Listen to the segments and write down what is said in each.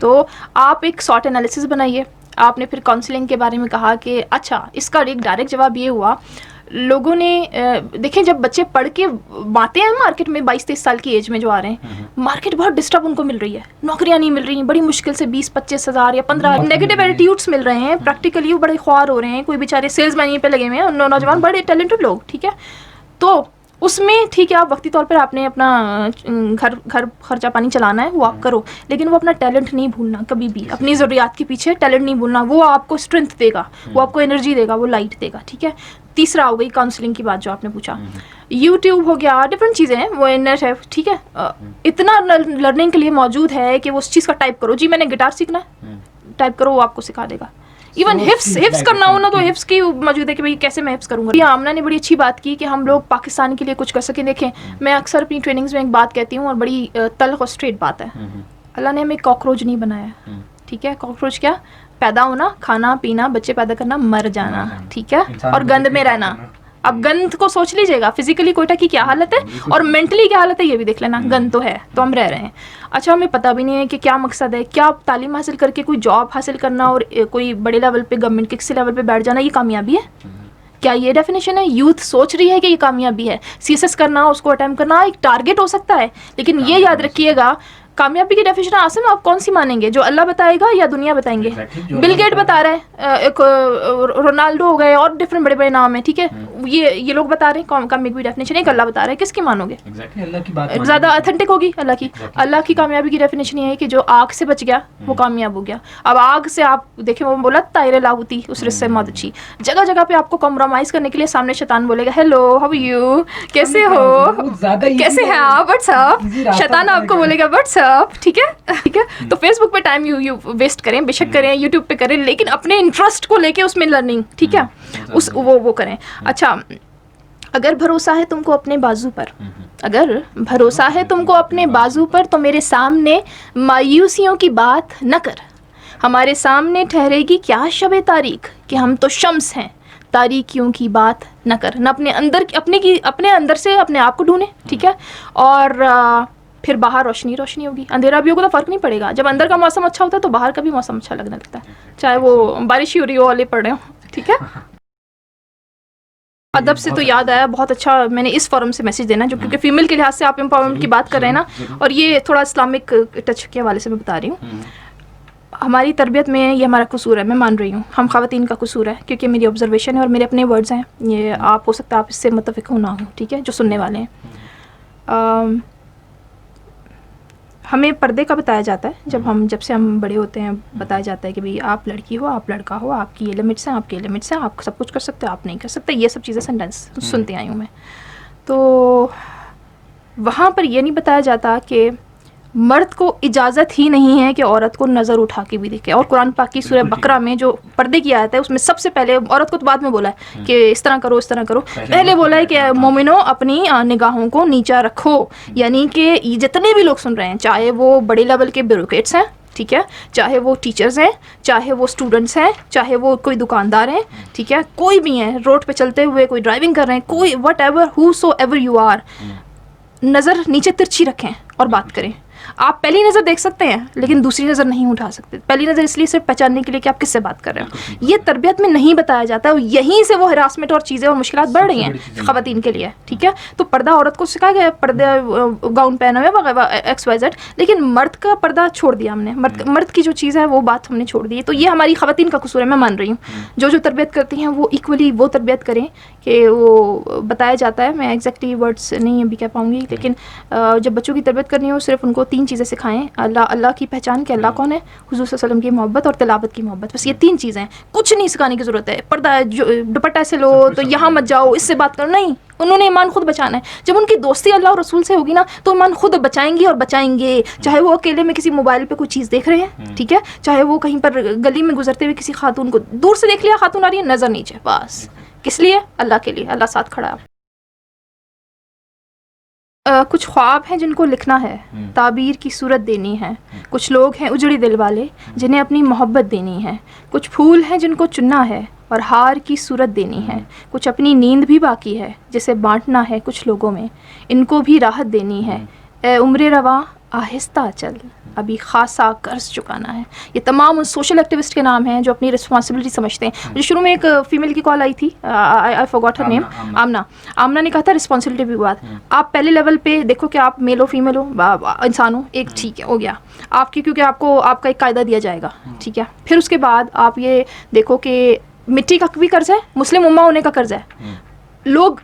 तो आप एक SWOT एनालिसिस बनाइए। आपने फिर काउंसलिंग के बारे में कहा कि अच्छा, इसका एक डायरेक्ट जवाब ये हुआ, लोगों ने देखें जब बच्चे पढ़ के आते हैं मार्केट में 22-23 साल की एज में जो आ रहे हैं, मार्केट बहुत डिस्टर्ब उनको मिल रही है, नौकरियां नहीं मिल रही हैं, बड़ी मुश्किल से 20-25 हज़ार या 15 नेगेटिव एटीट्यूड्स मिल रहे हैं, प्रैक्टिकली वो बड़े ख्वार हो रहे हैं, कोई बेचारे सेल्समैन पे लगे हुए हैं, नौजवान बड़े टैलेंटेड लोग, ठीक है। तो उसमें ठीक है, आप वक्ती तौर पर आपने अपना घर खर्चा पानी चलाना है, वो आप करो, लेकिन वो अपना टैलेंट नहीं भूलना कभी भी, अपनी ज़रूरियात के पीछे टैलेंट नहीं भूलना, वो आपको स्ट्रेंथ देगा, वो आपको एनर्जी देगा, वो लाइट देगा, ठीक है। तीसरा हो गई काउंसलिंग की बात जो आपने पूछा, यूट्यूब हो गया, डिफरेंट चीज़ें हैं, वो नेट है, ठीक है। इतना लर्निंग के लिए मौजूद है कि वो उस चीज़ का टाइप करो, जी मैंने गिटार सीखना है, टाइप करो, वो आपको सिखा देगा। इवन हिफ्स करना हो ना, तो हिफ्स की मौजूद है कि भाई कैसे मैं हिफ्स करूँगा। आमना ने बड़ी अच्छी बात की कि हम लोग पाकिस्तान के लिए कुछ कर सकें। देखें, मैं अक्सर अपनी ट्रेनिंग्स में एक बात कहती हूँ और बड़ी तल्ख और स्ट्रेट बात है, अल्लाह ने हमें कॉकरोच नहीं बनाया, ठीक है। कॉकरोच क्या, पैदा होना, खाना पीना, बच्चे पैदा करना, मर जाना, ठीक है, और गंद में रहना। अब गंद को सोच लीजिएगा, फिजिकली कोयटा की क्या हालत है और मेंटली क्या हालत है, ये भी देख लेना। गंद तो है, तो हम रह रहे हैं। अच्छा, हमें पता भी नहीं है कि क्या मकसद है, क्या तालीम हासिल करके कोई जॉब हासिल करना और कोई बड़े लेवल पे गवर्नमेंट के किसी लेवल पे बैठ जाना, ये कामयाबी है? क्या ये डेफिनेशन है? यूथ सोच रही है कि ये कामयाबी है। CSS करना, उसको अटेम्प्ट करना एक टारगेट हो सकता है, लेकिन ये याद रखिएगा, कामयाबी की डेफिनेशन आसिम आप कौन सी मानेंगे, जो अल्लाह बताएगा या दुनिया बताएंगे? बिल गेट बता रहे हैं, एक रोनाल्डो हो गए और डिफरेंट बड़े बड़े नाम है, ठीक है, ये लोग बता रहे हैं कामयाबी की डेफिनेशन, एक अल्लाह बता रहे हैं, किसकी मानोगे? अल्लाह की बात ज़्यादा ऑथेंटिक होगी अल्लाह की। अल्लाह की कामयाबी की डेफिनेशन ये है कि जो आग से बच गया वो कामयाब हो गया। अब आग से आप देखें, वो बोला तायरे लाउती उस रिश्ते में बहुत अच्छी, जगह जगह पे आपको कॉम्प्रोमाइज़ करने के लिए सामने शैतान बोलेगा, हेलो हाउ यू, कैसे हो, कैसे हैं आप, व्हाट्सअप, शैतान आपको बोलेगा व्हाट्सअप, ठीक है, ठीक है। तो फेसबुक पे टाइम यू वेस्ट करें, बेशक करें, यूट्यूब पे करें, लेकिन अपने इंटरेस्ट को लेके उसमें लर्निंग, ठीक है, उस वो करें। अच्छा, अगर भरोसा है तुमको अपने बाजू पर, अगर भरोसा है तुमको अपने बाजू पर, तो मेरे सामने मायूसियों की बात न कर, हमारे सामने ठहरेगी क्या शब तारीख, कि हम तो शम्स हैं, तारीकियों की बात न कर। न अपने अंदर अपने अंदर से अपने आप को ढूंढे, ठीक है, और फिर बाहर रोशनी रोशनी होगी, अंधेरा भी होगा तो फ़र्क नहीं पड़ेगा। जब अंदर का मौसम अच्छा होता है तो बाहर का भी मौसम अच्छा लगने लगता है, चाहे वो बारिश ही हो रही हो, ओले पड़ रहे हो, ठीक है। अदब से तो याद आया, बहुत अच्छा, मैंने इस फॉरम से मैसेज देना, जो क्योंकि फीमेल के लिहाज से आप एम्पावरमेंट की बात कर रहे हैं ना, और ये थोड़ा इस्लामिक टच के हवाले से मैं बता रही हूँ। हमारी तरबियत में ये हमारा कसूर है, मैं मान रही हूँ, हम ख़वातीन का कसूर है, क्योंकि मेरी ऑब्जर्वेशन है और मेरे अपने वर्ड्स हैं, ये आप हो सकता है आप इससे मुत्तफ़िक हो ना हो, ठीक है, जो सुनने वाले हैं। हमें पर्दे का बताया जाता है, जब से हम बड़े होते हैं बताया जाता है कि भाई आप लड़की हो, आप लड़का हो, आपकी ये लिमिट्स हैं, आपकी ये लिमिट्स हैं, आप सब कुछ कर सकते हो, आप नहीं कर सकते, ये सब चीज़ें सेंटेंस सुनती आई हूँ मैं। तो वहाँ पर ये नहीं बताया जाता कि मर्द को इजाज़त ही नहीं है कि औरत को नज़र उठा के भी देखे। और कुरान पाक की सूरह बकरा में जो पर्दे की आयत है, उसमें सबसे पहले औरत को तो बाद में बोला है कि इस तरह करो, इस तरह करो, पहले बोला है कि मोमिनो अपनी निगाहों को नीचा रखो। यानी कि जितने भी लोग सुन रहे हैं, चाहे वो बड़े लेवल के ब्यूरोक्रेट्स हैं, ठीक है, चाहे वो टीचर्स हैं, चाहे वो स्टूडेंट्स हैं, चाहे वो कोई दुकानदार हैं, ठीक है, कोई भी हैं, रोड पे चलते हुए कोई ड्राइविंग कर रहे हैं, कोई whatever whosoever you are, नज़र नीचे तिरछी रखें और बात करें। आप पहली नज़र देख सकते हैं लेकिन दूसरी नज़र नहीं उठा सकते। पहली नज़र इसलिए सिर्फ पहचानने के लिए कि आप किससे बात कर रहे हो। ये तरबियत में नहीं बताया जाता है, यहीं से वो हरासमेंट और चीज़ें और मुश्किलात बढ़ रही हैं ख़वातीन के लिए, ठीक है। तो पर्दा औरत को सिखाया गया, पर्दे गाउन पहना हुआ वगैरह XYZ, लेकिन मर्द का पर्दा छोड़ दिया हमने, मर्द की जो चीज़ है वो बात हमने छोड़ दी। तो ये हमारी ख़वातीन का कसूर है, मैं मान रही हूँ। जो तरबियत करती हैं वो इक्वली वो तरबियत करें कि वो बताया जाता है, मैं एग्जैक्टली वर्ड्स नहीं अभी कह पाऊँगी, लेकिन जब बच्चों की तरबियत करनी हो सिर्फ उनको 3 चीज़ें सिखाएं, अल्लाह की पहचान कि अल्लाह कौन है, हुज़ूर सल्लल्लाहु अलैहि वसल्लम की मोहब्बत और तिलावत की मोहब्बत, बस ये 3 चीज़ें हैं। कुछ नहीं सिखाने की ज़रूरत है। पर्दा दुपट्टा से लो तो यहाँ मत जाओ, इससे बात करो, नहीं, उन्होंने ईमान खुद बचाना है। जब उनकी दोस्ती अल्लाह और रसूल से होगी ना, तो ईमान खुद बचाएंगी और बचाएंगे। चाहे वो अकेले में किसी मोबाइल पे कोई चीज़ देख रहे हैं, ठीक है, चाहे वो कहीं पर गली में गुजरते हुए किसी खातून को दूर से देख लिया, खातून आ रही है, नज़र नीचे, बस किस लिए? अल्लाह के लिए, अल्लाह साथ खड़ा है। कुछ ख्वाब हैं जिनको लिखना है, ताबीर की सूरत देनी है। कुछ लोग हैं उजड़ी दिल वाले जिन्हें अपनी मोहब्बत देनी है। कुछ फूल हैं जिनको चुनना है और हार की सूरत देनी है। कुछ अपनी नींद भी बाकी है जिसे बांटना है कुछ लोगों में, इनको भी राहत देनी है। ए उम्र रवा आहिस्ता चल, अभी खासा कर्ज चुकाना है। ये तमाम उन सोशल एक्टिविस्ट के नाम हैं जो अपनी रिस्पॉन्सिबिलिटी समझते हैं। मुझे शुरू में एक फ़ीमेल की कॉल आई थी, आई फॉरगॉट हर नेम, आमना ने कहा था रिस्पॉन्सिबिलिटी की बात। आप पहले लेवल पे देखो कि आप मेल हो फीमेल हो, इंसान हो, एक ठीक है हो गया आपकी, क्योंकि आपको आपका एक कायदा दिया जाएगा, ठीक है। फिर उसके बाद आप ये देखो कि मिट्टी का भी कर्ज है, मुस्लिम उम्मा होने का कर्ज है। लोग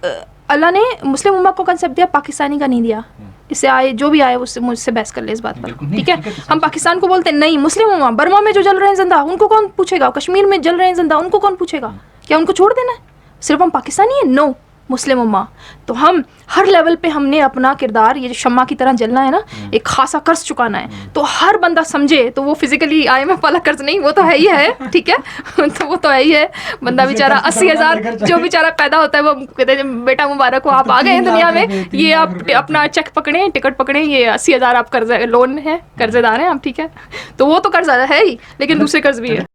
अल्लाह ने मुस्लिम उम्मा को कंसेप्ट दिया, पाकिस्तानी का नहीं दिया। इससे आए जो भी आए उससे मुझसे बहस कर ले इस बात पर, ठीक है। हम पाकिस्तान को बोलते हैं नहीं, मुस्लिम उम्मा बर्मा में जो जल रहे हैं जिंदा उनको कौन पूछेगा, कश्मीर में जल रहे हैं जिंदा उनको कौन पूछेगा, क्या उनको छोड़ देना है? सिर्फ हम पाकिस्तानी हैं? नो, मुस्लिम उम्मा। तो हम हर लेवल पे हमने अपना किरदार ये जो शम्मा की तरह जलना है ना, एक खासा कर्ज चुकाना है। तो हर बंदा समझे, तो वो फिजिकली IMF वाला कर्ज नहीं, वो तो है ही है, ठीक है। तो वो तो है ही है। बंदा बेचारा 80,000 जो बेचारा पैदा होता है वो कहते हैं बेटा मुबारक हो, आप आ गए हैं दुनिया में, ये आप अपना चेक पकड़े, टिकट पकड़े, ये 80,000 आप कर्ज लोन है, कर्जेदार हैं आप, ठीक है। तो वो तो कर्ज है ही, लेकिन दूसरे कर्ज भी है।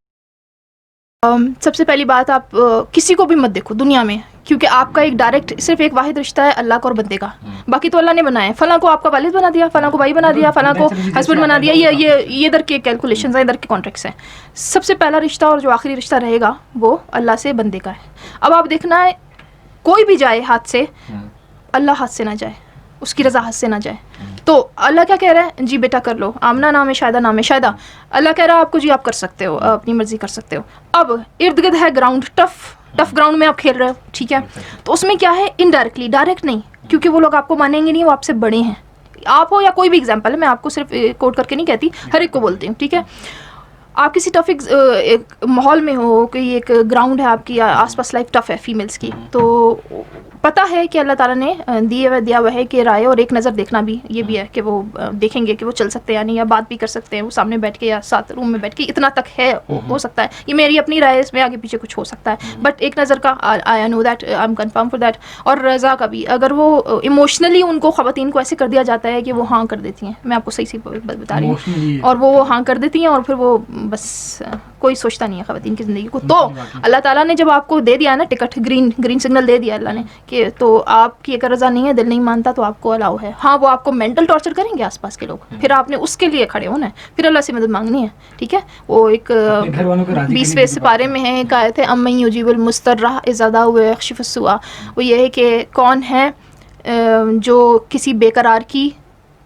सबसे पहली बात, आप किसी को भी मत देखो दुनिया में, क्योंकि आपका एक डायरेक्ट सिर्फ एक वाहिद रिश्ता है अल्लाह का और बंदे का। बाकी तो अल्लाह ने बनाया, फलां को आपका वालिद बना दिया, फलां को भाई बना दिया, फलां को हस्बैंड बना दिया। ये इधर के कैलकुलेशंस हैं, इधर के कॉन्ट्रैक्ट्स हैं। सबसे पहला रिश्ता और जो आखिरी रिश्ता रहेगा वो अल्लाह से बंदे का है। अब आप देखना है, कोई भी जाए हाथ से, अल्लाह हाथ से ना जाए, उसकी रज़ा हाथ से ना जाए। तो अल्लाह क्या कह रहा है, जी बेटा कर लो, आमना नाम है, शायदा नाम है, शायदा अल्लाह कह रहा है आपको जी आप कर सकते हो, अपनी मर्जी कर सकते हो। अब इर्द गिर्द है ग्राउंड, टफ ग्राउंड में आप खेल रहे हो, ठीक है। तो उसमें क्या है, इनडायरेक्टली, डायरेक्ट नहीं, क्योंकि वो लोग आपको मानेंगे नहीं, वो आपसे बड़े हैं। आप हो या कोई भी एग्जाम्पल है, मैं आपको सिर्फ कोट करके नहीं कहती, हर एक को बोलती हूँ, ठीक है। आप किसी टफ एक माहौल में हो, कोई एक ग्राउंड है आपकी आसपास, लाइफ टफ है फीमेल्स की, तो पता है कि अल्लाह ताला ने दिया हुआ है कि राय और एक नज़र देखना भी, ये भी है कि वो देखेंगे कि वो चल सकते हैं या नहीं, या बात भी कर सकते हैं वो सामने बैठ के या साथ रूम में बैठ के, इतना तक है हो सकता है। ये मेरी अपनी राय है, इसमें आगे पीछे कुछ हो सकता है, बट एक नज़र का I know that, I am confirm for that. और रज़ा का भी, अगर वो इमोशनली उनको ख़वातीन को ऐसे कर दिया जाता है कि वो हाँ कर देती हैं, मैं आपको सही बता रही हूँ, और वो हाँ कर देती हैं, और फिर वो बस कोई सोचता नहीं है ख़वातीन की ज़िंदगी को। तो अल्लाह ताला ने जब आपको दे दिया ना टिकट, ग्रीन सिग्नल दे दिया अल्लाह ने कि तो आपकी अगर रज़ा नहीं है, दिल नहीं मानता, तो आपको अलाउ है। हाँ, वो आपको मेंटल टॉर्चर करेंगे आसपास के लोग, फिर आपने उसके लिए खड़े होना है, फिर अल्लाह से मदद मांगनी है, ठीक है। वो एक 20वें सिपारे में है, एक आयत है, अम्मन युजीबुल मुस्तर्रा इज़ा हुआ यक्शिफुस्सुआ। वो ये है कि कौन है जो किसी बेकरार की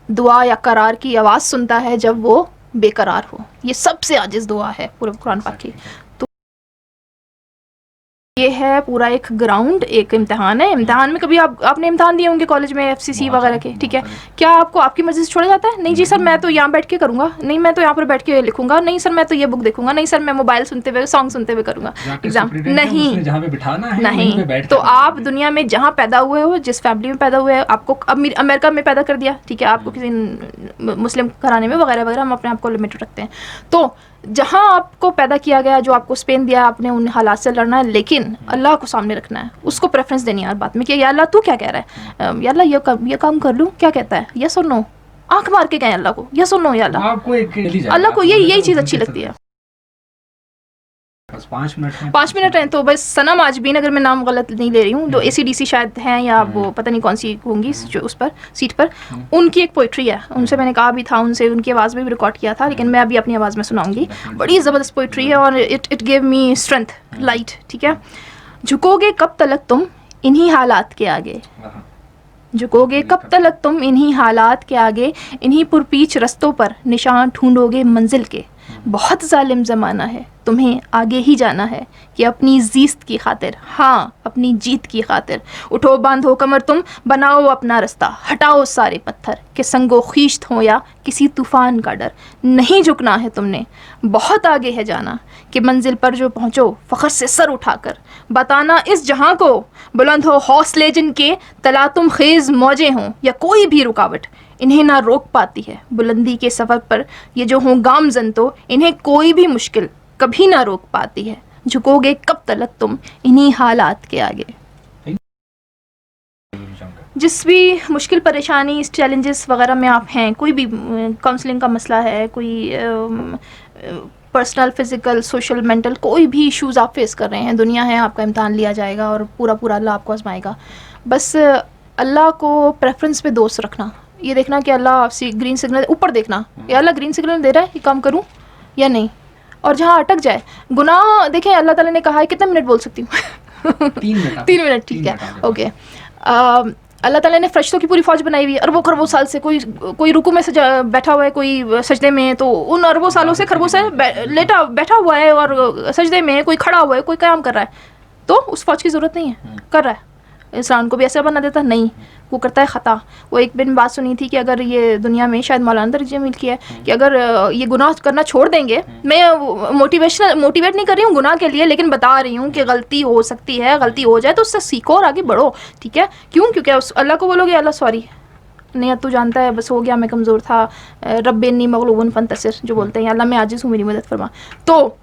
दुआ या करार की आवाज़ सुनता है जब वो बेकरार हो। ये सबसे आजिज़ दुआ है पूरे कुरान पाक की। तो ये है पूरा एक ग्राउंड, एक इम्तिहान है। इम्तिहान में कभी आपने इम्तिहान दिए होंगे कॉलेज में, FCC वगैरह के, ठीक है। क्या आपको आपकी मर्जी से छोड़ा जाता है? नहीं जी सर, मैं तो यहाँ बैठ के करूँगा, नहीं मैं तो यहाँ पर बैठ के लिखूंगा, नहीं सर मैं तो ये बुक देखूंगा, नहीं सर मैं मोबाइल सुनते हुए सॉन्ग सुनते हुए करूँगा एग्जाम। नहीं, तो आप दुनिया में जहाँ पैदा हुए हो, जिस फैमिली में पैदा हुए हो, आपको अमेरिका में पैदा कर दिया, ठीक है, आपको किसी मुस्लिम घराने में वगैरह वगैरह, हम अपने आप को लिमिटेड रखते हैं। तो जहाँ आपको पैदा किया गया, जो आपको स्पेन दिया, आपने उन हालात से लड़ना है, लेकिन अल्लाह को सामने रखना है, उसको प्रेफरेंस देनी है हर बात में कि या अल्लाह तू क्या कह रहा है, या अल्लाह ये काम कर लूँ, क्या कहता है, यस और नो, आंख मार के कहें अल्लाह को यस और नो, या अल्लाह को यही चीज़ अच्छी लगती है। 5 मिनट हैं तो बस सनम आजबीन, अगर मैं नाम गलत नहीं ले रही हूँ, जो ACDC शायद हैं, या वो पता नहीं कौन सी होंगी जो उस पर सीट पर, उनकी एक पोइट्री है, उनसे मैंने कहा भी था, उनसे उनकी आवाज़ में भी रिकॉर्ड किया था, लेकिन मैं अभी अपनी आवाज़ में सुनाऊंगी। बड़ी ज़बरदस्त पोइट्री है और it give me strength, light, ठीक है। झुकोगे कब तलक तुम इन्हीं हालात के आगे, झुकोगे कब तलक तुम इन्हीं हालात के आगे, इन्हीं पुरपीच रस्तों पर निशान ढूंढोगे मंजिल के। बहुत जालिम ज़माना है, तुम्हें आगे ही जाना है कि अपनी जीस्त की खातिर, हाँ अपनी जीत की खातिर। उठो बांधो कमर तुम, बनाओ अपना रास्ता, हटाओ सारे पत्थर कि संगो खीश्त हो या किसी तूफ़ान का डर। नहीं झुकना है तुमने, बहुत आगे है जाना कि मंजिल पर जो पहुँचो फ़ख्र से सर उठाकर बताना इस जहाँ को। बुलंद हो हौसले जिनके, तला तुम खेज़ मौजें हों या कोई भी रुकावट इन्हें ना रोक पाती है। बुलंदी के सफ़र पर ये जो हों गामज़न तो इन्हें कोई भी मुश्किल कभी ना रोक पाती है। झुकोगे कब तलक तुम इन्हीं हालात के आगे। जिस भी मुश्किल परेशानी, इस चैलेंजेस वगैरह में आप हैं, कोई भी काउंसलिंग का मसला है, कोई पर्सनल, फिज़िकल, सोशल, मेंटल, कोई भी इश्यूज़ आप फेस कर रहे हैं, दुनिया है, आपका इम्तहान लिया जाएगा और पूरा अल्लाह आपको आजमाएगा। बस अल्लाह को प्रेफरेंस पे दोस्त रखना, ये देखना कि अल्लाह आपसे ग्रीन सिग्नल, ऊपर देखना या अल्लाह ग्रीन सिग्नल दे रहा है, ये काम करूँ या नहीं। और जहाँ अटक जाए गुनाह, देखें अल्लाह ताला ने कहा है, कितने मिनट बोल सकती हूँ 3 मिनट, ठीक है, ओके। अल्लाह ताला ने फरिश्तों की पूरी फौज बनाई हुई है अरबों खरबों साल से। कोई रुकू में बैठा हुआ है, कोई सजदे में, तो उन अरबों सालों से खरबों से बैठा हुआ है और सजदे में, कोई खड़ा हुआ है, कोई क़याम कर रहा है, तो उस फौज की ज़रूरत नहीं है, कर रहा है। इंसान को भी ऐसा बना देता नहीं, वो करता है ख़ता। वो एक दिन बात सुनी थी कि अगर ये दुनिया में, शायद मौलाना दर्जे मिल की है, कि अगर ये गुनाह करना छोड़ देंगे, मैं मोटिवेट नहीं कर रही हूँ गुनाह के लिए, लेकिन बता रही हूँ कि गलती हो सकती है, गलती हो जाए तो उससे सीखो और आगे बढ़ो, ठीक है। क्यों? क्योंकि उस अल्लाह को बोलोगे अल्लाह सॉरी नहीं तू जानता है, बस हो गया, मैं कमज़ोर था, रब्बे इन्नी मग़लूबुन फंतसिर जो बोलते हैं, अल्लाह मैं आजिज़ हूँ, मेरी मदद फरमा। तो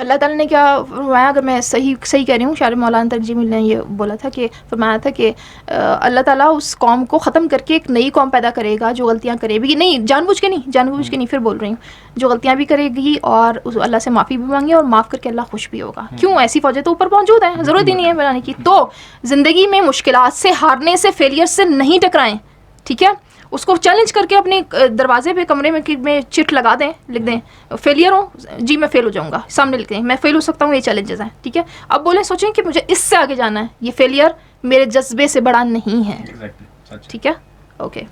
अल्लाह ताला ने क्या फरमाया, अगर मैं सही कह रही हूँ, शायद मौलाना तकजीमिल ने ये बोला था कि फरमाया था कि अल्लाह ताला उस कौम को ख़त्म करके एक नई कौम पैदा करेगा जो गलतियाँ करेगी, नहीं जानबूझ के नहीं, फिर बोल रही हूँ, जो गलतियाँ भी करेगी और उस अल्लाह से माफ़ी भी मांगी और माफ़ करके अल्लाह खुश भी होगा। क्यों? ऐसी फ़ौजें तो ऊपर मौजूद हैं, ज़रूरत ही नहीं है बनाने की। तो ज़िंदगी में मुश्किलात से, हारने से, फेलियर से नहीं टकराएँ, ठीक है। उसको चैलेंज करके अपने दरवाजे पे, कमरे में चिट लगा दें, लिख दें फेलियर हो जी, मैं फेल हो जाऊंगा, सामने लिख दें मैं फेल हो सकता हूँ, ये चैलेंजेस हैं, ठीक है। अब बोलें, सोचें कि मुझे इससे आगे जाना है, ये फेलियर मेरे जज्बे से बड़ा नहीं है, ठीक है, ओके।